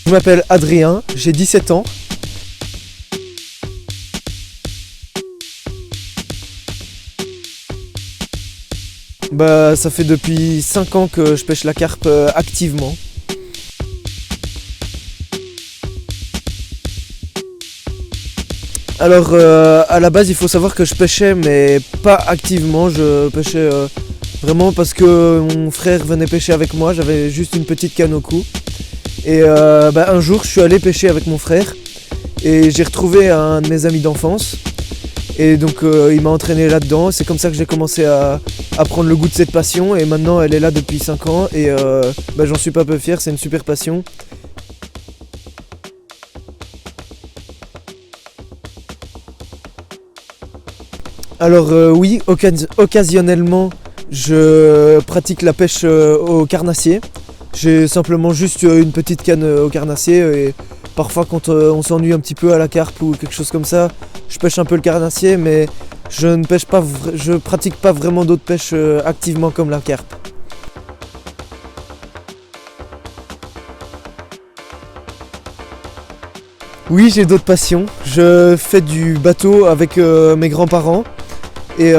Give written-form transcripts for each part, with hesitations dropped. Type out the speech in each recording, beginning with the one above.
Je m'appelle Adrien, j'ai 17 ans. Ça fait depuis 5 ans que je pêche la carpe activement. Alors à la base il faut savoir que je pêchais mais pas activement, je pêchais vraiment parce que mon frère venait pêcher avec moi, j'avais juste une petite canne au cou. Et un jour je suis allé pêcher avec mon frère et j'ai retrouvé un de mes amis d'enfance. Et donc il m'a entraîné là-dedans, c'est comme ça que j'ai commencé à prendre le goût de cette passion et maintenant elle est là depuis 5 ans et j'en suis pas peu fier, c'est une super passion. Alors oui, occasionnellement je pratique la pêche au carnassier. J'ai simplement juste une petite canne au carnassier et parfois quand on s'ennuie un petit peu à la carpe ou quelque chose comme ça, je pêche un peu le carnassier mais je pratique pas vraiment d'autres pêches activement comme la carpe. Oui, j'ai d'autres passions. Je fais du bateau avec mes grands-parents et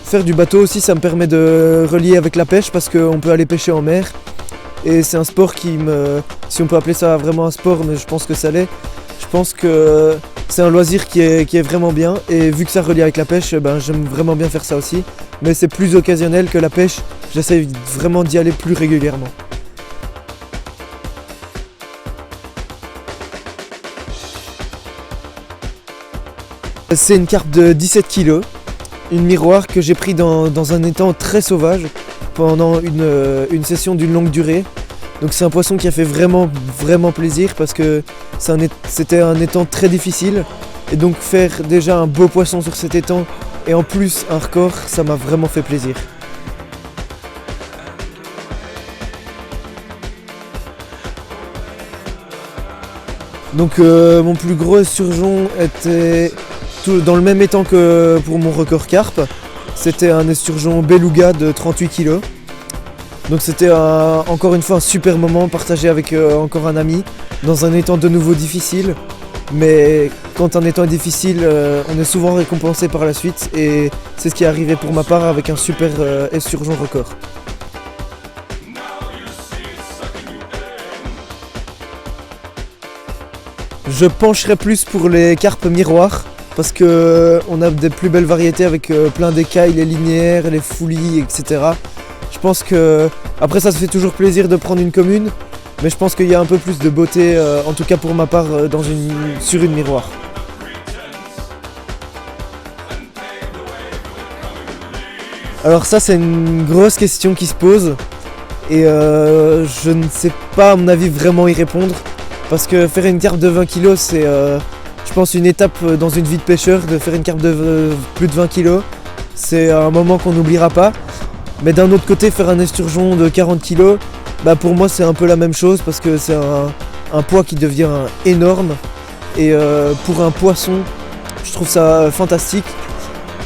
faire du bateau aussi ça me permet de relier avec la pêche parce qu'on peut aller pêcher en mer. Et c'est un sport si on peut appeler ça vraiment un sport, mais je pense que ça l'est, je pense que c'est un loisir qui est vraiment bien. Et vu que ça relie avec la pêche, j'aime vraiment bien faire ça aussi. Mais c'est plus occasionnel que la pêche, j'essaie vraiment d'y aller plus régulièrement. C'est une carpe de 17 kg, une miroir que j'ai pris dans un étang très sauvage pendant une session d'une longue durée. Donc c'est un poisson qui a fait vraiment plaisir parce que c'était un étang très difficile. Et donc faire déjà un beau poisson sur cet étang et en plus un record, ça m'a vraiment fait plaisir. Donc mon plus gros esturgeon était dans le même étang que pour mon record carpe. C'était un esturgeon beluga de 38 kg. Donc c'était encore une fois un super moment partagé avec encore un ami dans un étang de nouveau difficile. Mais quand un étang est difficile, on est souvent récompensé par la suite et c'est ce qui est arrivé pour ma part avec un super esturgeon record. Je pencherais plus pour les carpes miroirs parce qu'on a des plus belles variétés avec plein d'écailles, les linéaires, les foulis, etc. Je pense que, après ça se fait toujours plaisir de prendre une commune, mais je pense qu'il y a un peu plus de beauté, en tout cas pour ma part, sur une miroir. Alors ça c'est une grosse question qui se pose et je ne sais pas à mon avis vraiment y répondre parce que faire une carpe de 20 kg c'est je pense une étape dans une vie de pêcheur, de faire une carpe de plus de 20 kg. C'est un moment qu'on n'oubliera pas. Mais d'un autre côté, faire un esturgeon de 40 kg, pour moi c'est un peu la même chose parce que c'est un poids qui devient énorme. Et pour un poisson, je trouve ça fantastique.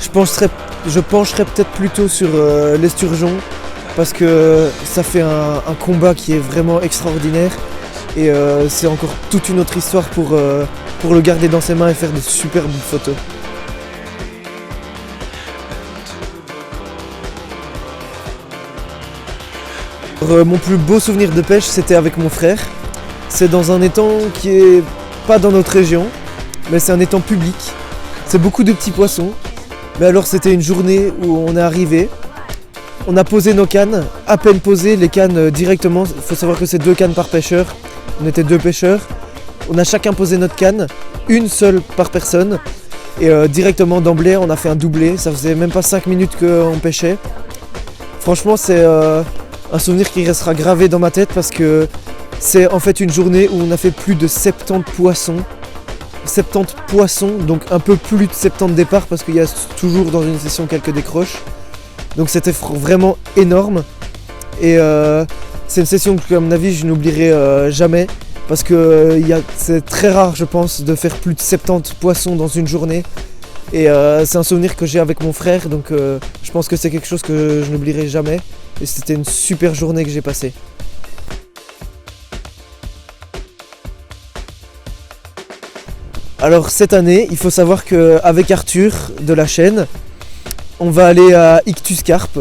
Je pencherais peut-être plutôt sur l'esturgeon parce que ça fait un combat qui est vraiment extraordinaire. Et c'est encore toute une autre histoire pour le garder dans ses mains et faire de superbes photos. Mon plus beau souvenir de pêche c'était avec mon frère. C'est dans un étang qui est pas dans notre région, mais c'est un étang public. C'est beaucoup de petits poissons. Mais alors c'était une journée où on est arrivé, on a posé nos cannes, à peine posées, les cannes directement. Il faut savoir que c'est 2 cannes par pêcheur. On était 2 pêcheurs. On a chacun posé notre canne, une seule par personne. Et directement d'emblée on a fait un doublé. Ça faisait même pas 5 minutes qu'on pêchait. Franchement c'est un souvenir qui restera gravé dans ma tête parce que c'est en fait une journée où on a fait plus de 70 poissons. 70 poissons, donc un peu plus de 70 départs parce qu'il y a toujours dans une session quelques décroches. Donc c'était vraiment énorme. Et c'est une session que à mon avis je n'oublierai jamais parce que c'est très rare je pense de faire plus de 70 poissons dans une journée. Et c'est un souvenir que j'ai avec mon frère, donc je pense que c'est quelque chose que je n'oublierai jamais. Et c'était une super journée que j'ai passée. Alors cette année, il faut savoir qu'avec Arthur de la chaîne, on va aller à Ictus Carp.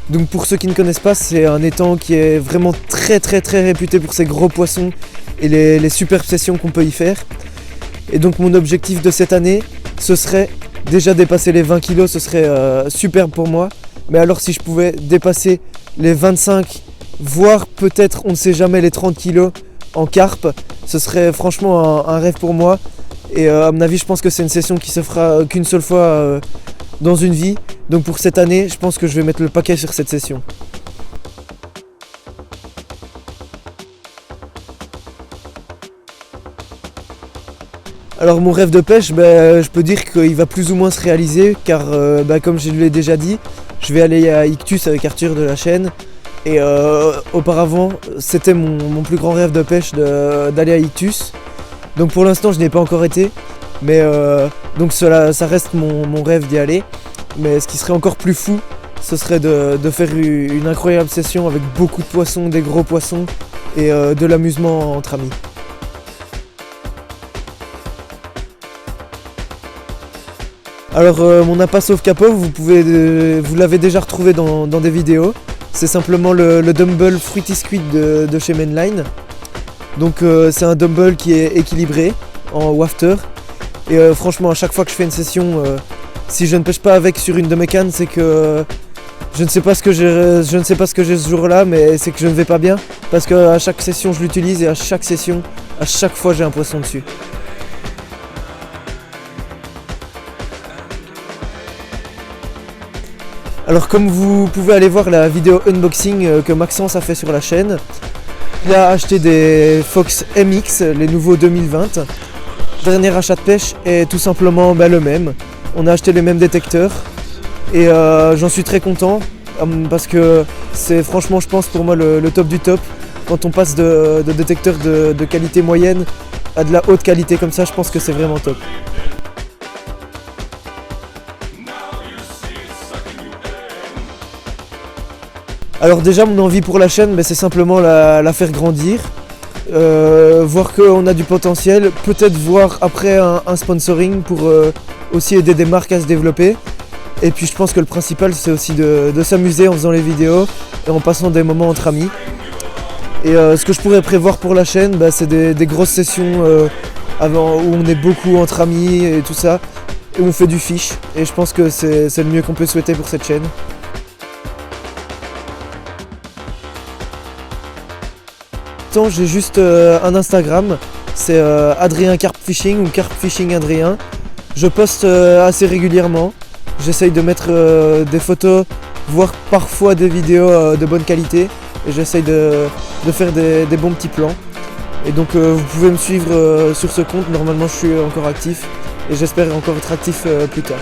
Donc pour ceux qui ne connaissent pas, c'est un étang qui est vraiment très réputé pour ses gros poissons et les superbes sessions qu'on peut y faire. Et donc mon objectif de cette année, ce serait déjà dépasser les 20 kilos, ce serait superbe pour moi. Mais alors si je pouvais dépasser les 25, voire peut-être, on ne sait jamais, les 30 kilos en carpe, ce serait franchement un rêve pour moi. Et à mon avis, je pense que c'est une session qui se fera qu'une seule fois dans une vie. Donc pour cette année, je pense que je vais mettre le paquet sur cette session. Alors mon rêve de pêche, je peux dire qu'il va plus ou moins se réaliser car comme je l'ai déjà dit, je vais aller à Ictus avec Arthur de la chaîne. Et auparavant, c'était mon plus grand rêve de pêche d'aller à Ictus. Donc pour l'instant, je n'y ai pas encore été, mais donc ça reste mon rêve d'y aller. Mais ce qui serait encore plus fou, ce serait de faire une incroyable session avec beaucoup de poissons, des gros poissons et de l'amusement entre amis. Alors mon appât sauf capot, vous l'avez déjà retrouvé dans des vidéos. C'est simplement le dumbbell Fruity Squid de chez Mainline. Donc c'est un dumbbell qui est équilibré en wafter. Et franchement, à chaque fois que je fais une session, si je ne pêche pas avec sur une de mes cannes, c'est que je ne sais pas ce que j'ai ce jour-là, mais c'est que je ne vais pas bien. Parce qu'à chaque session, je l'utilise et à chaque session, à chaque fois, j'ai un poisson dessus. Alors comme vous pouvez aller voir la vidéo unboxing que Maxence a fait sur la chaîne, il a acheté des Fox MX, les nouveaux 2020. Dernier achat de pêche est tout simplement le même. On a acheté les mêmes détecteurs et j'en suis très content parce que c'est franchement, je pense, pour moi le top du top. Quand on passe de détecteurs de qualité moyenne à de la haute qualité comme ça, je pense que c'est vraiment top. Alors déjà, mon envie pour la chaîne, c'est simplement la faire grandir, voir qu'on a du potentiel, peut-être voir après un sponsoring pour aussi aider des marques à se développer. Et puis je pense que le principal, c'est aussi de s'amuser en faisant les vidéos et en passant des moments entre amis. Et ce que je pourrais prévoir pour la chaîne, c'est des grosses sessions où on est beaucoup entre amis et tout ça, et où on fait du fish. Et je pense que c'est le mieux qu'on peut souhaiter pour cette chaîne. J'ai juste un Instagram, c'est Adrien Carp Fishing ou Carp Fishing Adrien. Je poste assez régulièrement, j'essaye de mettre des photos, voire parfois des vidéos de bonne qualité. Et j'essaye de faire des bons petits plans. Et donc vous pouvez me suivre sur ce compte, normalement je suis encore actif. Et j'espère encore être actif plus tard.